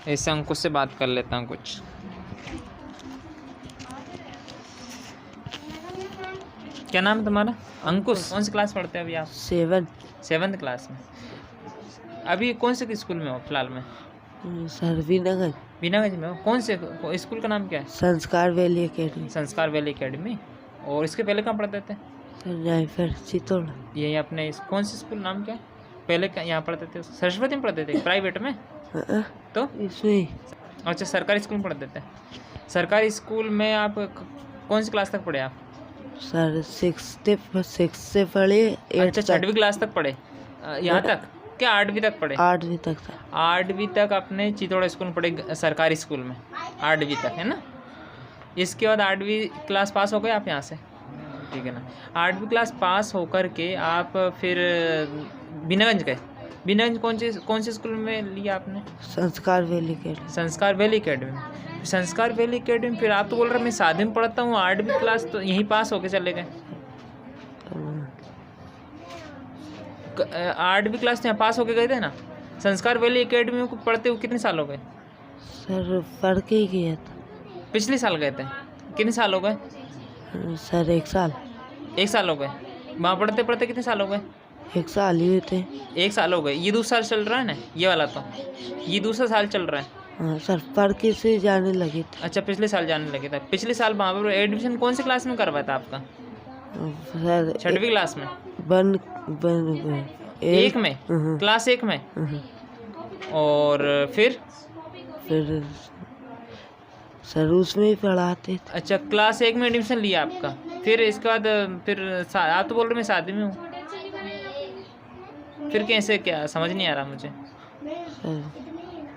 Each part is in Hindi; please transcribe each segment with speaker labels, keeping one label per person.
Speaker 1: ऐसे अंकुश से बात कर लेता हूँ कुछ। क्या नाम है तुम्हारा? अंकुश। कौन सी क्लास पढ़ते हैं अभी आप? 7th क्लास में। अभी कौन से स्कूल में हो फिलहाल में?
Speaker 2: सर
Speaker 1: बीनागंज में हो। कौन से स्कूल का नाम क्या है?
Speaker 2: संस्कार वैली एकेडमी।
Speaker 1: संस्कार वैली एकेडमी। और इसके पहले कहाँ पढ़ते थे?
Speaker 2: सर यहाँ फिर चित्तौड़।
Speaker 1: यही अपने कौन से स्कूल नाम क्या है? पहले यहाँ पढ़ते थे? सरस्वती में पढ़ते थे प्राइवेट में? तो
Speaker 2: इसमें
Speaker 1: अच्छा, सरकारी स्कूल में पढ़ते थे। सरकारी स्कूल में आप कौन सी क्लास तक पढ़े आप?
Speaker 2: सर 6 से पढ़े।
Speaker 1: अच्छा, 6वीं क्लास तक पढ़े। यहाँ तक क्या 8वीं तक पढ़े?
Speaker 2: 8वीं तक था।
Speaker 1: 8वीं तक अपने चित्तौड़ स्कूल में पढ़े, सरकारी स्कूल में 8वीं तक, है ना। इसके बाद 8वीं क्लास पास हो गए आप यहाँ से, ठीक है ना। 8वीं क्लास पास होकर के आप फिर बीनागंज गए। बीनागंज कौन से स्कूल में लिया आपने?
Speaker 2: संस्कार वैली एकेडमी।
Speaker 1: संस्कार वैली एकेडमी। संस्कार वैली एकेडमी। फिर आप तो बोल रहे मैं शादी में पढ़ता हूँ, 8वीं क्लास तो यहीं पास होके चले गए। 8वीं क्लास तो यहाँ पास होके गए थे ना। संस्कार वैली एकेडमी में पढ़ते हुए कितने साल हो गए?
Speaker 2: सर पढ़ के ही गया था।
Speaker 1: पिछले साल गए थे। कितने साल हो गए?
Speaker 2: सर 1 साल।
Speaker 1: 1 साल हो गए। वहाँ पढ़ते पढ़ते कितने साल हो गए?
Speaker 2: 1 साल ही हुए थे।
Speaker 1: 1 साल हो गए। ये दूसरा साल चल रहा है ना, ये वाला तो ये दूसरा साल चल रहा है।
Speaker 2: हाँ सर, पढ़ के से जाने लगे थे।
Speaker 1: अच्छा, पिछले साल जाने लगे थे। पिछले साल वहाँ पर एडमिशन कौन सी क्लास में करवाया था आपका?
Speaker 2: सर
Speaker 1: 6वीं क्लास में। एक में, क्लास 1 में। और फिर
Speaker 2: सर उसमें ही पढ़ाते थे।
Speaker 1: अच्छा, क्लास 1 में एडमिशन लिया आपका। फिर इसके बाद फिर आप तो बोल रहे मैं शादी में हूँ, फिर कैसे, क्या समझ नहीं आ रहा मुझे।
Speaker 2: सर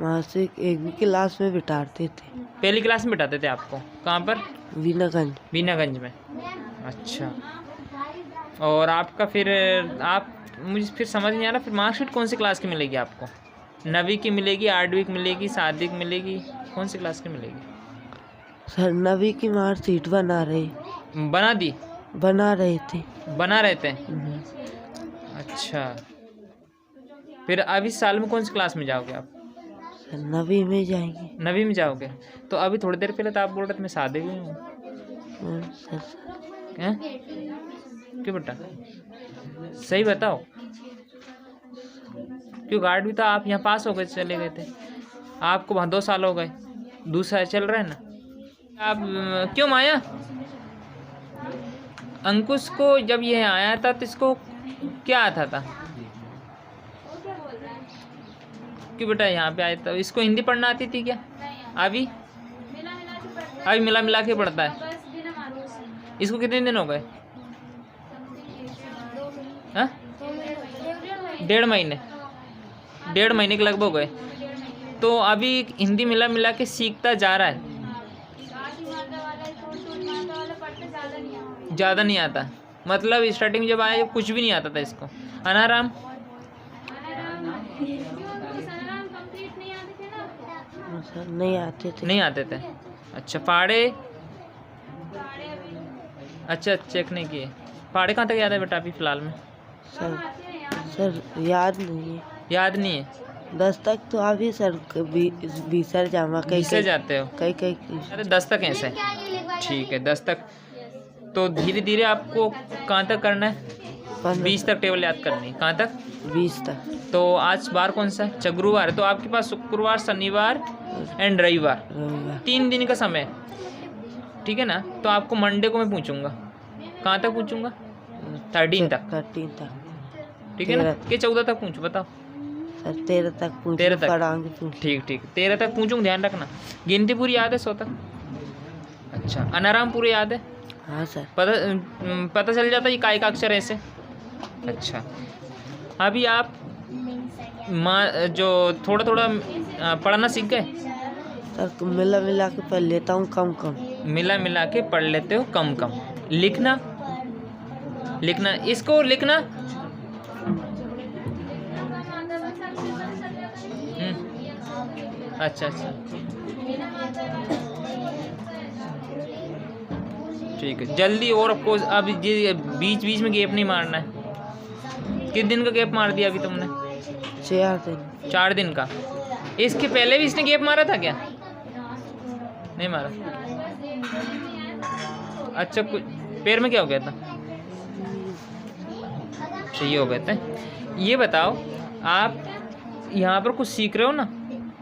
Speaker 2: वहाँ से 1वीं क्लास में बिठाते थे।
Speaker 1: पहली क्लास में बिठाते थे आपको? कहाँ पर? बीनागंज में। अच्छा, और आपका फिर आप, मुझे फिर समझ नहीं आ रहा, फिर मार्कशीट कौन सी क्लास की मिलेगी आपको? 9वीं की मिलेगी, 8वीं की मिलेगी, 7वीं की मिलेगी, कौन सी क्लास की मिलेगी?
Speaker 2: सर 9वीं की मार्कशीट बना रहे
Speaker 1: थे। अच्छा, फिर अब इस साल में कौन सी क्लास में जाओगे आप?
Speaker 2: सर 9वीं में जाएंगे।
Speaker 1: 9वीं में जाओगे। तो अभी थोड़ी देर पहले तो आप बोल रहे थे मैं शादी में हूँ। हैं? क्यों बेटा, सही बताओ। क्यों 8वीं तो आप यहाँ पास हो गए, चले गए थे। आपको वहाँ 2 साल हो गए, दूसरा चल रहा है ना। आप क्यों माया? अंकुश को जब ये आया था तो इसको क्या आता था? क्यों बेटा यहाँ पे आया था? इसको हिंदी पढ़ना आती थी क्या? अभी मिला के पढ़ता है। इसको कितने दिन हो गए? 1.5 महीने। 1.5 महीने के लगभग हो गए। तो अभी हिंदी मिला के सीखता जा रहा है। ज़्यादा नहीं आता, मतलब स्टार्टिंग में जब आया कुछ भी नहीं आता था इसको। अनाराम
Speaker 2: सर नहीं आते थे।
Speaker 1: अच्छा, पाड़े? अच्छा, चेक नहीं किए। पाड़े कहाँ तक याद है बेटा अभी फ़िलहाल में?
Speaker 2: सर याद नहीं है। 10 तक तो अभी सर 20 जामा कहीं
Speaker 1: जाते हो?
Speaker 2: कहीं
Speaker 1: 10 तक ऐसे? ठीक है, 10 तक। तो धीरे धीरे आपको कहाँ तक करना है? 20 तक टेबल याद करनी है। कहाँ तक?
Speaker 2: 20 तक।
Speaker 1: तो आज बार कौन सा है? गुरुवार है। तो आपके पास शुक्रवार, शनिवार एंड रविवार 3 दिन का समय, ठीक है ना। तो आपको मंडे को मैं पूछूंगा। कहाँ तक पूछूंगा? 13 तक। ठीक है ना, कि 14 तक पूछूं? बताओ
Speaker 2: सर। 13 तक।
Speaker 1: ठीक 13 तक पूछूंगा, ध्यान रखना। गिनती पूरी याद है 100 तक? अच्छा, अनाराम पूरे याद है?
Speaker 2: हाँ सर।
Speaker 1: पता चल जाता है काय का अक्षर ऐसे। अच्छा, अभी आप जो थोड़ा पढ़ना सीख गए?
Speaker 2: सर मिला के पढ़ लेता हूँ कम।
Speaker 1: मिला के पढ़ लेते हो कम। लिखना इसको लिखना। अच्छा, ठीक है, जल्दी। और आपको अब बीच में गैप नहीं मारना है। कितने दिन का गैप मार दिया अभी तुमने?
Speaker 2: 4 दिन।
Speaker 1: 4 दिन का। इसके पहले भी इसने गैप मारा था क्या? नहीं मारा। अच्छा, कुछ पैर में क्या हो गया था? ये हो गया था। ये बताओ, आप यहाँ पर कुछ सीख रहे हो ना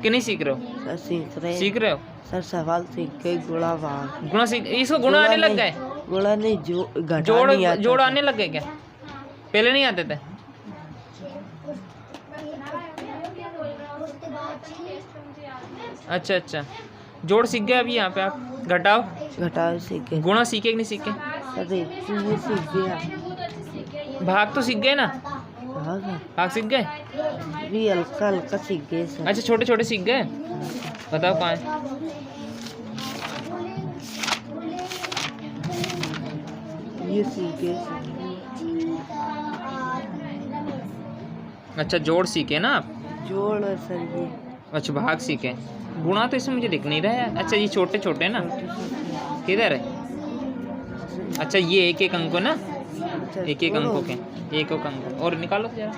Speaker 1: कि नहीं सीख रहे हो?
Speaker 2: सर सीख
Speaker 1: रहे हो
Speaker 2: सर। सवाल सीख के गुणा भाग।
Speaker 1: गुणा सीख, इसको गुणा आने लग गए?
Speaker 2: गुणा नहीं, जोड़
Speaker 1: आने लग गए क्या? पहले नहीं आते थे? अच्छा अच्छा, जोड़ सीख गए अभी यहाँ पे आप। घटाओ
Speaker 2: सीख गए।
Speaker 1: गुणा सीखे कि नहीं सीखे?
Speaker 2: सर ये सीख गया।
Speaker 1: भाग तो सीख गए ना? भाग सीख गए?
Speaker 2: भी हल्का हल्का सीख गए सर।
Speaker 1: अच्छा, छोटे छोटे सीख गए। बताओ कहाँ है?
Speaker 2: ये सीख गए।
Speaker 1: अच्छा, जोड़ सीखे ना आप?
Speaker 2: जोड़ सर ये। अच्छा,
Speaker 1: भाग सीखे। गुणा तो इसमें मुझे दिख नहीं रहा है। अच्छा, ये छोटे छोटे ना? किधर है? अच्छा, ये एक एक अंक ना? एक एक अंकों के, एक एक अंक। और निकालो जरा।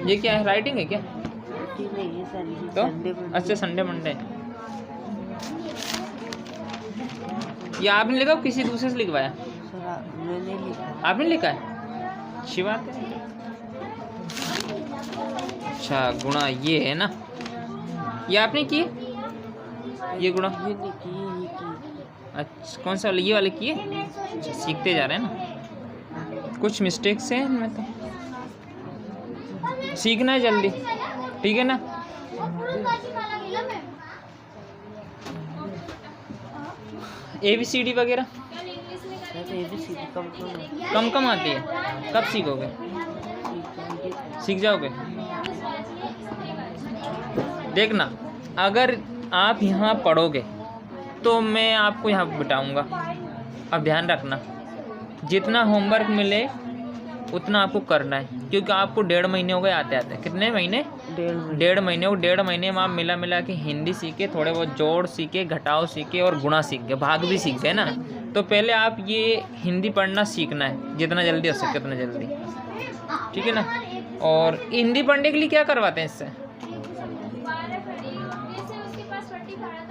Speaker 1: ये क्या है? राइटिंग है क्या? तो अच्छा, संडे मंडे। ये आपने लिखा, किसी दूसरे से लिखवाया?
Speaker 2: मैंने लिखा।
Speaker 1: आपने लिखा है? अच्छी बात है। अच्छा, गुणा ये है ना? ये आपने की? ये गुणा अच्छा, कौन सा वाले? ये वाले किए? अच्छा, सीखते जा रहे हैं ना। कुछ मिस्टेक्स हैं इनमें, तो सीखना है जल्दी, ठीक है ना? ABCD वगैरह कम कम आती है। कब सीखोगे? सीख जाओगे। देखना, अगर आप यहाँ पढ़ोगे तो मैं आपको यहाँ बिठाऊंगा। अब ध्यान रखना, जितना होमवर्क मिले उतना आपको करना है, क्योंकि आपको 1.5 महीने हो गए आते आते। कितने महीने? 1.5 महीने। वो 1.5 महीने में आप मिला के हिंदी सीखे, थोड़े बहुत जोड़ सीखे, घटाव सीखे और गुणा सीख गए, भाग भी सीख गए ना। तो पहले आप ये हिंदी पढ़ना सीखना है, जितना जल्दी हो सके उतना जल्दी, ठीक है ना? और हिंदी पढ़ने के लिए क्या करवाते हैं इससे?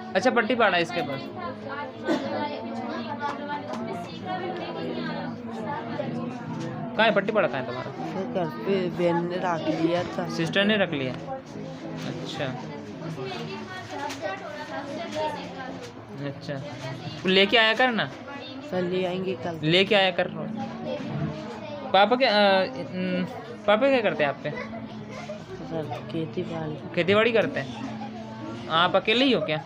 Speaker 1: अच्छा, पट्टी पाड़ा इसके पास। कहाँ है पट्टी पाड़ा? कहाँ है तुम्हारा?
Speaker 2: घर पे बहन ने रख लिया था।
Speaker 1: सिस्टर ने रख लिया? अच्छा अच्छा, लेके आया कर ना।
Speaker 2: सर ले आएंगे कल।
Speaker 1: लेके आया कर। पापा क्या करते हैं आपके?
Speaker 2: सर खेती
Speaker 1: बाड़ी करते हैं। आप अकेले ही हो क्या?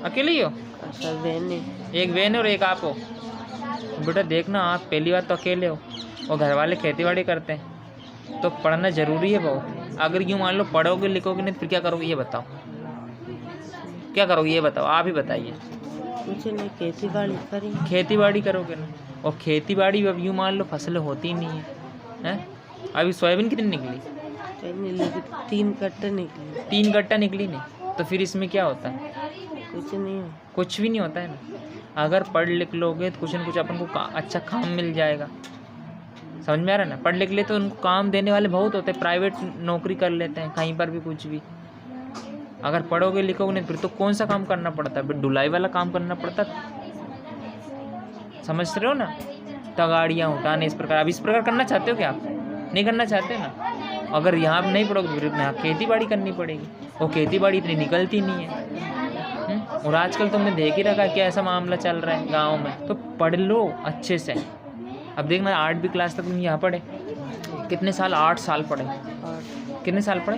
Speaker 1: अकेले ही हो?
Speaker 2: सर बहन है।
Speaker 1: एक बहन है और एक आप हो। बेटा देखना, आप पहली बार तो अकेले हो और घर वाले खेती बाड़ी करते हैं, तो पढ़ना ज़रूरी है बहुत। अगर यूँ मान लो पढ़ोगे लिखोगे नहीं तो फिर क्या करोगे? ये बताओ, क्या करोगे? ये बताओ, आप ही बताइए।
Speaker 2: कुछ नहीं, खेती बाड़ी करेंगे।
Speaker 1: खेती बाड़ी करोगे ना, और खेती बाड़ी अब यूँ मान लो फसलें होती नहीं है, हैं? अभी सोयाबीन कितनी निकली?
Speaker 2: 3 कट्टा निकली।
Speaker 1: 3 कट्टा निकली नहीं, तो फिर इसमें क्या होता है?
Speaker 2: कुछ नहीं,
Speaker 1: कुछ भी नहीं होता है ना। अगर पढ़ लिख लोगे तो कुछ न कुछ अपन को अच्छा काम मिल जाएगा। समझ में आ रहा है ना? पढ़ लिख ले तो उनको काम देने वाले बहुत होते हैं, प्राइवेट नौकरी कर लेते हैं कहीं पर भी, कुछ भी। अगर पढ़ोगे लिखोगे नहीं फिर तो कौन सा काम करना पड़ता है? ढुलाई वाला काम करना पड़ता। समझ रहे हो ना? तगाड़ियाँ उठाने, इस प्रकार। अब इस प्रकार करना चाहते हो क्या आप? नहीं करना चाहते ना? अगर यहाँ नहीं पढ़ोगे फिर यहाँ खेती बाड़ी करनी पड़ेगी, और खेती बाड़ी इतनी निकलती नहीं है। और आजकल तुमने देख ही रखा कि ऐसा मामला चल रहा है गाँव में। तो पढ़ लो अच्छे से। अब देखना, 8वीं क्लास तक तुम यहाँ पढ़े कितने साल? 8 साल पढ़े। कितने साल पढ़े?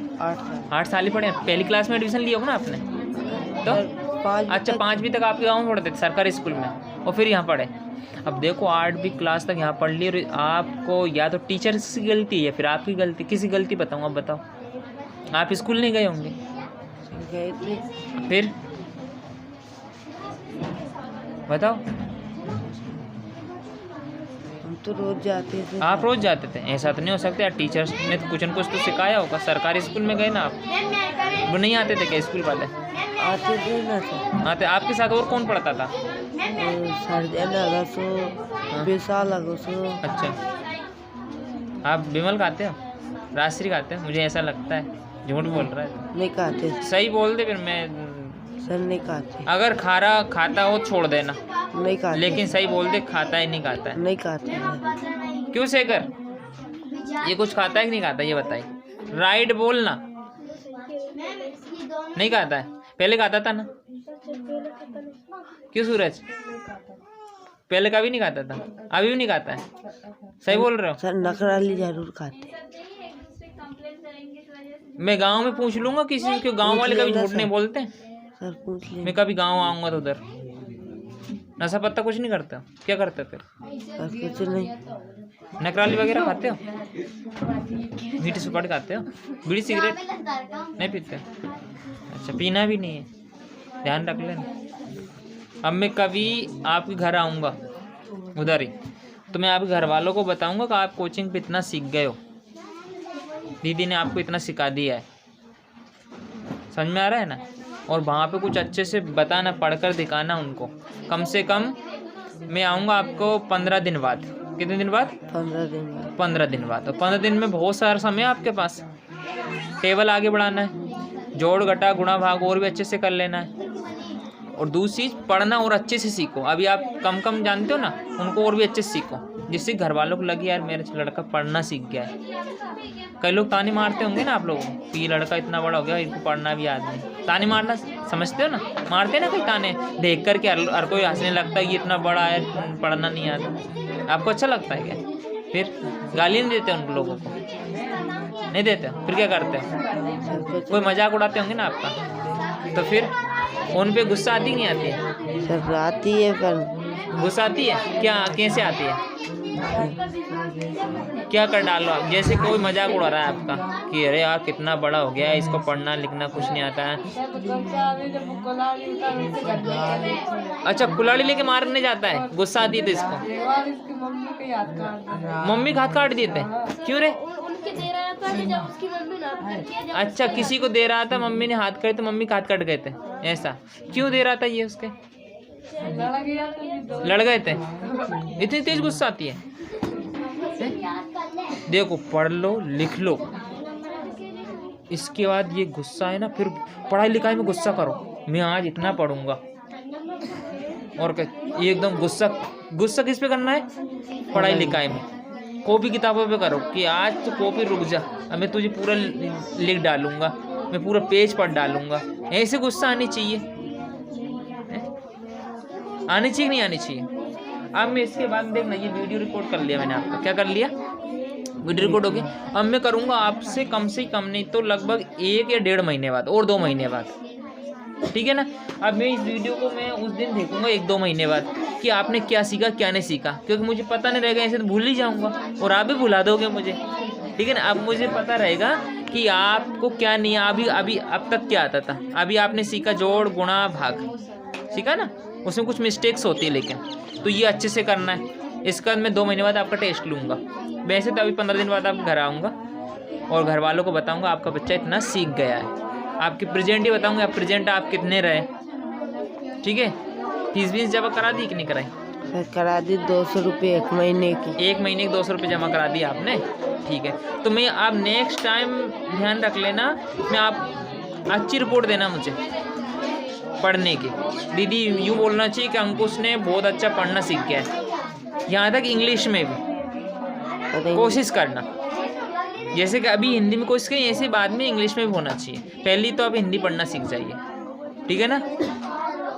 Speaker 1: 8 साल ही पढ़े। पहली क्लास में एडमिशन लिया होगा ना आपने? तो अच्छा, 5वीं तक आपके गाँव में पढ़ते थे सरकारी स्कूल में, और फिर यहाँ पढ़े। अब देखो 8वीं क्लास तक यहाँ पढ़ ली, और आपको या तो टीचर्स की गलती है या फिर आपकी गलती। किसी गलती बताऊँ? आप बताओ। आप स्कूल नहीं गए होंगे? फिर बताओ।
Speaker 2: हम तो रोज जाते थे।
Speaker 1: आप रोज जाते थे? ऐसा तो नहीं हो सकता यार, टीचर्स ने तो कुछ न कुछ तो सिखाया होगा। सरकारी स्कूल में गए ना आप? वो नहीं आते थे क्या स्कूल वाले?
Speaker 2: आते थे ना सर।
Speaker 1: आते। आपके साथ और कौन पढ़ता था?
Speaker 2: विशाल।
Speaker 1: अच्छा, आप विमल खाते हो? राजश्री खाते हैं, मुझे ऐसा लगता है। झूठ बोल रहा है।
Speaker 2: नहीं खाते
Speaker 1: सही बोल दे फिर। मैं
Speaker 2: सर, नहीं खाते।
Speaker 1: अगर खारा खाता हो छोड़ देना,
Speaker 2: नहीं खाते।
Speaker 1: लेकिन सही बोल दे, खाता है नहीं खाता है?
Speaker 2: नहीं खाते।
Speaker 1: क्यों शेखर, ये कुछ खाता है कि नहीं खाता, ये बताइए। राइट बोलना। नहीं खाता है, पहले खाता था ना? क्यों सूरज, पहले कभी नहीं खाता था, अभी भी नहीं खाता है? सही बोल रहे हो
Speaker 2: सर, नखराली जरूर खाते।
Speaker 1: मैं गांव में पूछ लूंगा किसी के, गांव वाले कभी झूठ नहीं बोलते।
Speaker 2: सर पूछ ले।
Speaker 1: मैं कभी गांव आऊंगा तो उधर नशा पत्ता कुछ नहीं करता, क्या करते फिर?
Speaker 2: कुछ नहीं।
Speaker 1: नकराली वगैरह खाते हो? मीठी सुपारी खाते हो? बीड़ी सिगरेट नहीं पीते? अच्छा, पीना भी नहीं है, ध्यान रख लेना। अब मैं कभी आपके घर आऊँगा उधर ही, तो मैं आपके घर वालों को बताऊँगा कि आप कोचिंग पे इतना सीख गए हो, दीदी ने आपको इतना सिखा दिया है। समझ में आ रहा है ना? और वहाँ पे कुछ अच्छे से बताना, पढ़कर दिखाना उनको। कम से कम मैं आऊँगा आपको 15 दिन बाद। कितने दिन बाद?
Speaker 2: 15 दिन बाद।
Speaker 1: 15 दिन बाद। और 15 दिन में बहुत सारा समय है आपके पास। टेबल आगे बढ़ाना है, जोड़ घटा गुणा भाग और भी अच्छे से कर लेना है। और दूसरी चीज़, पढ़ना और अच्छे से सीखो। अभी आप कम कम जानते हो ना, उनको और भी अच्छे से सीखो, जिससे घर वालों को लगे यार मेरा लड़का पढ़ना सीख गया है। कई लोग ताने मारते होंगे ना आप लोगों को कि लड़का इतना बड़ा हो गया, इनको पढ़ना भी याद नहीं। ताने मारना समझते हो ना? मारते ना कोई ताने देख कर के, हर कोई हंसने लगता है, ये इतना बड़ा है पढ़ना नहीं आता। आपको अच्छा लगता है क्या? फिर गाली नहीं देते उन लोगों को? नहीं देते? फिर क्या करते हैं? कोई मजाक उड़ाते होंगे ना आपका, तो फिर उन पे गुस्सा आती नहीं आती?
Speaker 2: सर आती है, पर
Speaker 1: गुस्सा आती है क्या? कैसे आती है? क्या कर डालो आप? जैसे कोई मजाक उड़ा रहा है आपका कि अरे यार कितना बड़ा हो गया है, इसको पढ़ना लिखना कुछ नहीं आता है। अच्छा, कुल्हाड़ी लेके मारने जाता है, गुस्सा आती है तो इसको मम्मी का हाथ काट देते हैं। क्यों रे? अच्छा, किसी को दे रहा था, मम्मी ने हाथ काटे तो मम्मी का हाथ कट गए थे, ऐसा? क्यों दे रहा था ये? उसके लड़ गए थे? इतनी तेज गुस्सा आती है? देखो, पढ़ लो लिख लो, इसके बाद ये गुस्सा है ना, फिर पढ़ाई लिखाई में गुस्सा करो, मैं आज इतना पढ़ूंगा। और क्या? ये एकदम गुस्सा किस पे करना है? पढ़ाई लिखाई में। कॉपी किताबों पे करो कि आज तो कॉपी रुक जा, अब मैं तुझे पूरा लिख डालूंगा, मैं पूरा पेज पढ़ डालूंगा। ऐसे गुस्सा आनी चाहिए, आनी चाहिए नहीं आनी चाहिए? अब मैं इसके बाद देखना, ये वीडियो रिकॉर्ड कर लिया मैंने आपका। क्या कर लिया? वीडियो रिकॉर्ड हो गया। अब मैं करूँगा आपसे कम से कम नहीं तो लगभग 1 या 1.5 महीने बाद और 2 महीने बाद, ठीक है ना? अब मैं इस वीडियो को मैं उस दिन देखूंगा 1-2 महीने बाद कि आपने क्या सीखा क्या नहीं सीखा, क्योंकि मुझे पता नहीं रहेगा, ऐसे तो भूल ही जाऊंगा और आप भी भुला दोगे मुझे, ठीक है ना? अब मुझे पता रहेगा कि आपको क्या नहीं, अभी अब तक क्या आता था। अभी आपने सीखा जोड़ गुणा भाग, सीखा ना? उसमें कुछ मिस्टेक्स होती है, लेकिन तो ये अच्छे से करना है। इसका मैं 2 महीने बाद आपका टेस्ट लूँगा। वैसे तो अभी 15 दिन बाद आप घर आऊँगा और घर वालों को बताऊँगा आपका बच्चा इतना सीख गया है। आपके प्रेजेंट ही बताऊँगा, आप प्रेजेंट आप कितने रहे, ठीक है? फीस जमा करा दी कि नहीं कराई?
Speaker 2: सर करा दी, 200 रुपये 1 महीने की।
Speaker 1: 1 महीने के 200 रुपये जमा करा दिया आपने, ठीक है? तो मैं आप नेक्स्ट टाइम ध्यान रख लेना, मैं आप अच्छी रिपोर्ट देना मुझे पढ़ने की। दीदी यूँ बोलना चाहिए कि अंकुश ने बहुत अच्छा पढ़ना सीख गया है, यहाँ तक इंग्लिश में भी कोशिश करना। जैसे कि अभी हिंदी में कोशिश करें, ऐसे बाद में इंग्लिश में भी होना चाहिए। पहले तो आप हिंदी पढ़ना सीख जाइए, ठीक है ना?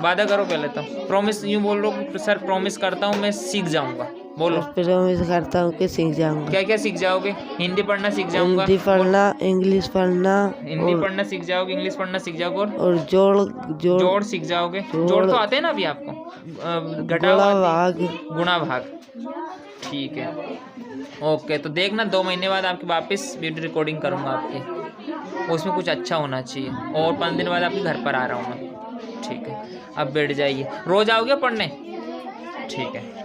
Speaker 1: वादा करो पहले तो, प्रॉमिस यूँ बोल लो सर प्रॉमिस करता हूँ मैं सीख जाऊँगा। बोलो।
Speaker 2: प्रॉमिस करता हूँ कि सीख जाऊँगा।
Speaker 1: क्या क्या सीख जाओगे? हिंदी पढ़ना सीख जाऊँगा,
Speaker 2: हिंदी पढ़ना, इंग्लिश पढ़ना,
Speaker 1: हिंदी पढ़ना सीख जाओगे, इंग्लिश पढ़ना सीख जाओगे
Speaker 2: और जोड़
Speaker 1: सीख जाओगे। जोड़ तो आते हैं ना अभी आपको, घटाओ गुणा भाग, ठीक है? ओके, तो देखना 2 महीने बाद आपकी वापस वीडियो रिकॉर्डिंग करूँगा आपकी, उसमें कुछ अच्छा होना चाहिए। और 5 दिन बाद आपके घर पर आ रहा हूँ मैं, ठीक है? अब बैठ जाइए। रोज़ आओगे पढ़ने? ठीक है।